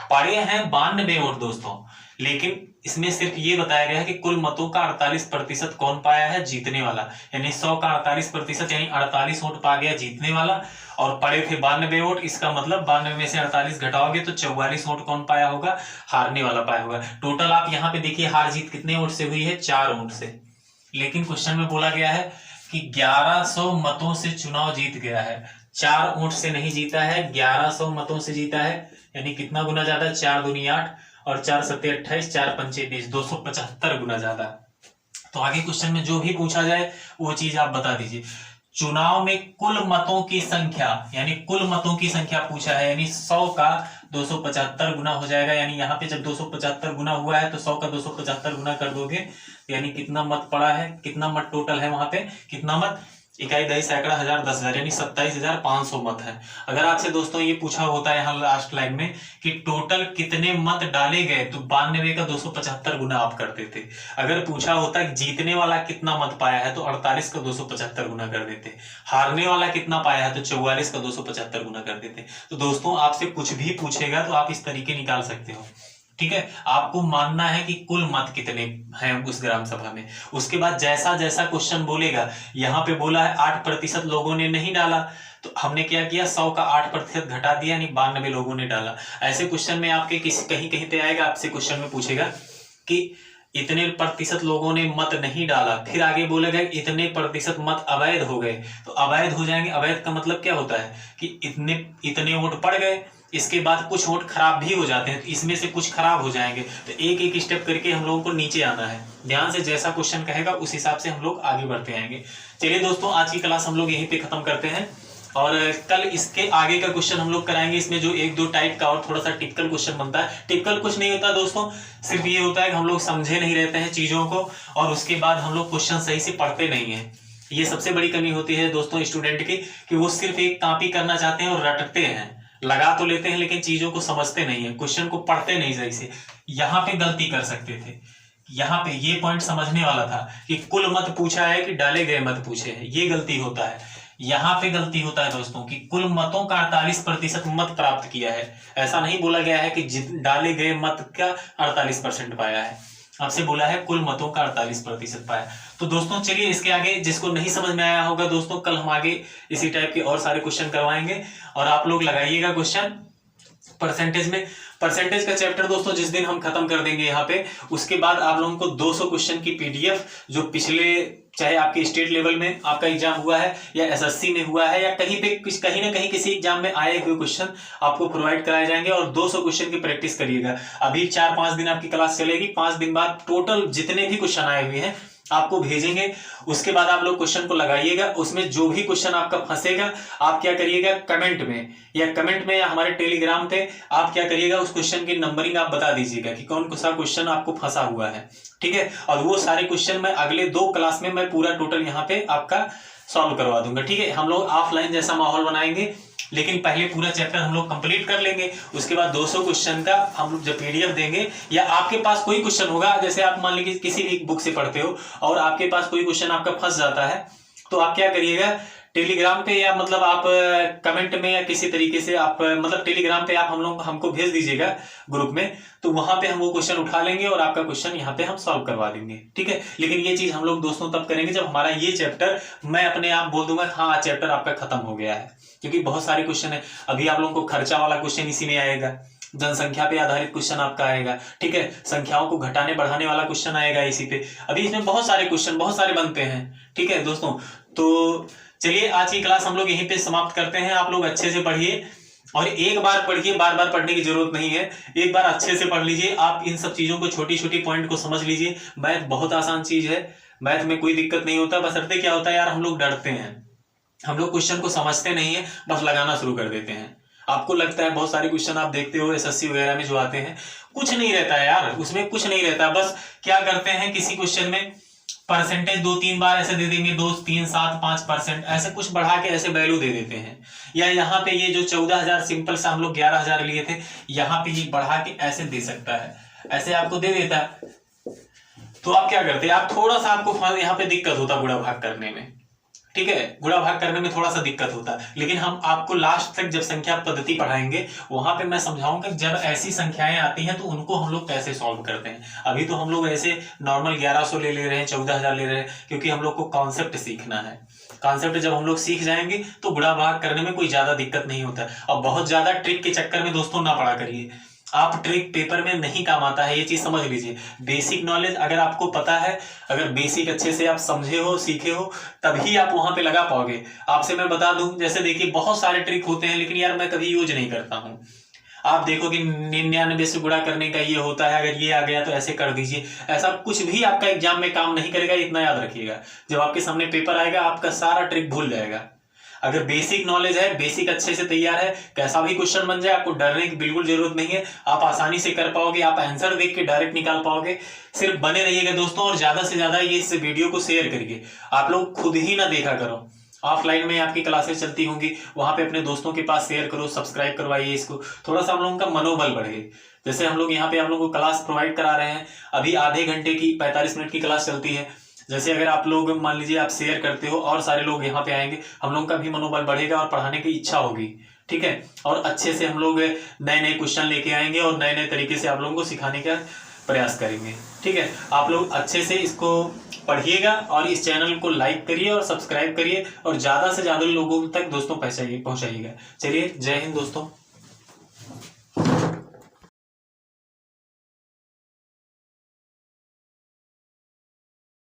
पड़े हैं 92 वोट दोस्तों, लेकिन इसमें सिर्फ ये बताया गया है कि कुल मतों का 48% कौन पाया है? जीतने वाला। यानी 100 का 48% यानी 48 वोट पा गया जीतने वाला, और पड़े थे 92 वोट। इसका मतलब 92 में से 48 घटाओगे तो 44 वोट कौन पाया होगा? हारने वाला पाया होगा। टोटल आप यहाँ पे देखिए हार जीत कितने वोट से हुई है? 4 वोट से। लेकिन क्वेश्चन में बोला गया है कि 1100 मतों से चुनाव जीत गया है, 4 वोट से नहीं जीता है, 1100 मतों से जीता है। यानी कितना गुना ज्यादा? 4 दूनी 8 और 4 सत्ते 28, 4 पंचे 20, 275 गुना ज्यादा। तो आगे क्वेश्चन में जो भी पूछा जाए वो चीज आप बता दीजिए। चुनाव में कुल मतों की संख्या, यानी कुल मतों की संख्या पूछा है, यानी 100 का 275 गुना हो जाएगा। यानी यहाँ पे जब 275 गुना हुआ है तो 100 का 275 गुना कर दोगे, यानी कितना मत पड़ा है? कितना मत टोटल है वहां पे? कितना मत? इकाई, दही, सैकड़ा, हजार, 10,000, यानी 27,500 मत है। अगर आपसे दोस्तों ये पूछा होता है यहाँ लास्ट लाइन में कि टोटल कितने मत डाले गए, तो 92 का 275 गुना आप कर देते। अगर पूछा होता कि जीतने वाला कितना मत पाया है, तो 48 का 275 गुना कर देते। हारने वाला कितना पाया है, तो 44 का 275 गुना कर देते। तो दोस्तों आपसे कुछ भी पूछेगा तो आप इस तरीके निकाल सकते हो। ठीक है, आपको मानना है कि कुल मत कितने हैं उस ग्राम सभा में। उसके बाद जैसा जैसा क्वेश्चन बोलेगा, यहाँ पे बोला है 8% लोगों ने नहीं डाला, तो हमने क्या किया? 100 का 8% घटा दिया, यानी 92 लोगों ने डाला। ऐसे क्वेश्चन में आपके कहीं कहीं पे आएगा, आपसे क्वेश्चन में पूछेगा कि इतने प्रतिशत लोगों ने मत नहीं डाला, फिर आगे बोलेगा इतने प्रतिशत मत अवैध हो गए। तो अवैध हो जाएंगे, अवैध का मतलब क्या होता है कि इतने वोट पड़ गए, इसके बाद कुछ वोट खराब भी हो जाते हैं, तो इसमें से कुछ खराब हो जाएंगे। तो एक एक स्टेप करके हम लोगों को नीचे आना है। ध्यान से जैसा क्वेश्चन कहेगा उस हिसाब से हम लोग आगे बढ़ते आएंगे। चलिए दोस्तों, आज की क्लास हम लोग यहीं पे खत्म करते हैं, और कल इसके आगे का क्वेश्चन हम लोग कराएंगे। इसमें जो 1-2 टाइप का और थोड़ा सा टिपिकल क्वेश्चन बनता है। टिपिकल कुछ नहीं होता दोस्तों, सिर्फ ये होता है कि हम लोग समझे नहीं रहते हैं चीजों को, और उसके बाद हम लोग क्वेश्चन सही से पढ़ते नहीं है। ये सबसे बड़ी कमी होती है दोस्तों स्टूडेंट की, कि वो सिर्फ एक कॉपी करना चाहते हैं और रटते हैं, लगा तो लेते हैं लेकिन चीजों को समझते नहीं है, क्वेश्चन को पढ़ते नहीं सही से। यहाँ पे गलती कर सकते थे। यहाँ पे ये पॉइंट समझने वाला था कि कुल मत पूछा है कि डाले गए मत पूछे हैं, ये गलती होता है। यहाँ पे गलती होता है दोस्तों कि कुल मतों का 48% मत प्राप्त किया है। ऐसा नहीं बोला गया है कि डाले गए मत का 48% पाया है, आपसे बोला है कुल मतों का 48% पाया। तो दोस्तों चलिए, इसके आगे जिसको नहीं समझ में आया होगा दोस्तों, कल हम आगे इसी टाइप के और सारे क्वेश्चन करवाएंगे, और आप लोग लगाइएगा क्वेश्चन परसेंटेज में। परसेंटेज का चैप्टर दोस्तों जिस दिन हम खत्म कर देंगे यहाँ पे, उसके बाद आप लोगों को 200 क्वेश्चन की पीडीएफ, जो पिछले चाहे आपके स्टेट लेवल में आपका एग्जाम हुआ है या एसएससी में हुआ है या कहीं पे कहीं ना कहीं किसी एग्जाम में आए हुए क्वेश्चन आपको प्रोवाइड कराए जाएंगे, और 200 क्वेश्चन की प्रैक्टिस करिएगा। अभी 4-5 दिन आपकी क्लास चलेगी, 5 दिन बाद टोटल जितने भी क्वेश्चन आए हुए हैं आपको भेजेंगे। उसके बाद आप लोग क्वेश्चन को लगाइएगा, उसमें जो भी क्वेश्चन आपका फंसेगा आप क्या करिएगा, कमेंट में या हमारे टेलीग्राम पे आप क्या करिएगा, उस क्वेश्चन की नंबरिंग आप बता दीजिएगा कि कौन सा क्वेश्चन आपको फंसा हुआ है। ठीक है, और वो सारे क्वेश्चन मैं अगले 2 क्लास में मैं पूरा टोटल यहाँ पे आपका सॉल्व करवा दूंगा। ठीक है, हम लोग ऑफलाइन जैसा माहौल बनाएंगे, लेकिन पहले पूरा चैप्टर हम लोग कंप्लीट कर लेंगे। उसके बाद 200 क्वेश्चन का हम लोग जब पीडीएफ देंगे, या आपके पास कोई क्वेश्चन होगा, जैसे आप मान लीजिए किसी भी बुक से पढ़ते हो और आपके पास कोई क्वेश्चन आपका फंस जाता है, तो आप क्या करिएगा, टेलीग्राम पे या मतलब आप कमेंट में या किसी तरीके से आप मतलब टेलीग्राम पे आप हमको भेज दीजिएगा ग्रुप में, तो वहां पे हम वो क्वेश्चन उठा लेंगे और आपका क्वेश्चन यहाँ पे हम सॉल्व करवा देंगे। ठीक है, लेकिन ये चीज हम लोग दोस्तों तब करेंगे जब हमारा ये चैप्टर, मैं अपने आप बोल दूंगा हाँ चैप्टर आपका खत्म हो गया है, क्योंकि बहुत सारे क्वेश्चन है। अभी आप लोगों को खर्चा वाला क्वेश्चन इसी में आएगा, जनसंख्या पे आधारित क्वेश्चन आपका आएगा। ठीक है, संख्याओं को घटाने बढ़ाने वाला क्वेश्चन आएगा इसी पे। अभी इसमें बहुत सारे क्वेश्चन बहुत सारे बनते हैं। ठीक है दोस्तों, तो चलिए आज की क्लास हम लोग यहीं पे समाप्त करते हैं। आप लोग अच्छे से पढ़िए और एक बार पढ़िए, बार बार पढ़ने की जरूरत नहीं है, एक बार अच्छे से पढ़ लीजिए। आप इन सब चीजों को, छोटी छोटी पॉइंट को समझ लीजिए। मैथ बहुत आसान चीज है, मैथ में कोई दिक्कत नहीं होता। बशर्ते क्या होता है यार, हम लोग डरते हैं, हम लोग क्वेश्चन को समझते नहीं है, बस लगाना शुरू कर देते हैं। आपको लगता है बहुत सारे क्वेश्चन आप देखते हो एसएससी वगैरह में जो आते हैं, कुछ नहीं रहता है यार, उसमें कुछ नहीं रहता। बस क्या करते हैं, किसी क्वेश्चन में परसेंटेज 2-3 बार ऐसे दे देंगे, 2, 3, 7, 5% ऐसे कुछ बढ़ा के ऐसे वैल्यू दे देते हैं। या यहाँ पे ये जो 14,000 सिंपल सा हम लोग 11,000 लिए थे, यहाँ पे ये बढ़ा के ऐसे दे सकता है, ऐसे आपको दे देता है। तो आप क्या करते हैं, आप थोड़ा सा, आपको यहाँ पे दिक्कत होता गुणा भाग करने में, ठीक है, गुणा भाग करने में थोड़ा सा दिक्कत होता है। लेकिन हम आपको लास्ट तक जब संख्या पद्धति पढ़ाएंगे वहां पे मैं समझाऊंगा जब ऐसी संख्याएं आती हैं तो उनको हम लोग कैसे सॉल्व करते हैं। अभी तो हम लोग ऐसे नॉर्मल 1100 ले ले रहे हैं, 14,000 ले रहे हैं, क्योंकि हम लोग को कॉन्सेप्ट सीखना है। कॉन्सेप्ट जब हम लोग सीख जाएंगे तो गुणा भाग करने में कोई ज्यादा दिक्कत नहीं होता। और बहुत ज्यादा ट्रिक के चक्कर में दोस्तों ना पढ़ा करिए, आप ट्रिक पेपर में नहीं काम आता है, ये चीज समझ लीजिए। बेसिक नॉलेज अगर आपको पता है, अगर बेसिक अच्छे से आप समझे हो, सीखे हो, तभी आप वहां पे लगा पाओगे। आपसे मैं बता दूं, जैसे देखिए बहुत सारे ट्रिक होते हैं, लेकिन यार मैं कभी यूज नहीं करता हूं। आप देखो कि 99 से गुणा करने का ये होता है, अगर ये आ गया तो ऐसे कर दीजिए, ऐसा कुछ भी आपका एग्जाम में काम नहीं करेगा। इतना याद रखिएगा, जब आपके सामने पेपर आएगा आपका सारा ट्रिक भूल जाएगा। अगर बेसिक नॉलेज है, बेसिक अच्छे से तैयार है, कैसा भी क्वेश्चन बन जाए आपको डरने की बिल्कुल जरूरत नहीं है, आप आसानी से कर पाओगे, आप आंसर देख के डायरेक्ट निकाल पाओगे। सिर्फ बने रहिएगा दोस्तों, और ज्यादा से ज्यादा ये इस वीडियो को शेयर करिए। आप लोग खुद ही ना देखा करो, ऑफलाइन में आपकी क्लासेस चलती होंगी, वहां पे अपने दोस्तों के पास शेयर करो, सब्सक्राइब करवाइए इसको, थोड़ा सा हम लोगों का मनोबल बढ़े। जैसे हम लोग यहाँ पे आप लोगों को क्लास प्रोवाइड करा रहे हैं, अभी आधे घंटे की 45 मिनट की क्लास चलती है। जैसे अगर आप लोग मान लीजिए आप शेयर करते हो और सारे लोग यहाँ पे आएंगे, हम लोगों का भी मनोबल बढ़ेगा और पढ़ाने की इच्छा होगी, ठीक है। और अच्छे से हम लोग नए नए क्वेश्चन लेके आएंगे और नए नए तरीके से आप लोगों को सिखाने का प्रयास करेंगे, ठीक है। आप लोग अच्छे से इसको पढ़िएगा और इस चैनल को लाइक करिए और सब्सक्राइब करिए और ज्यादा से ज्यादा लोगों तक दोस्तों पहुंचाइएगा। चलिए, जय हिंद दोस्तों।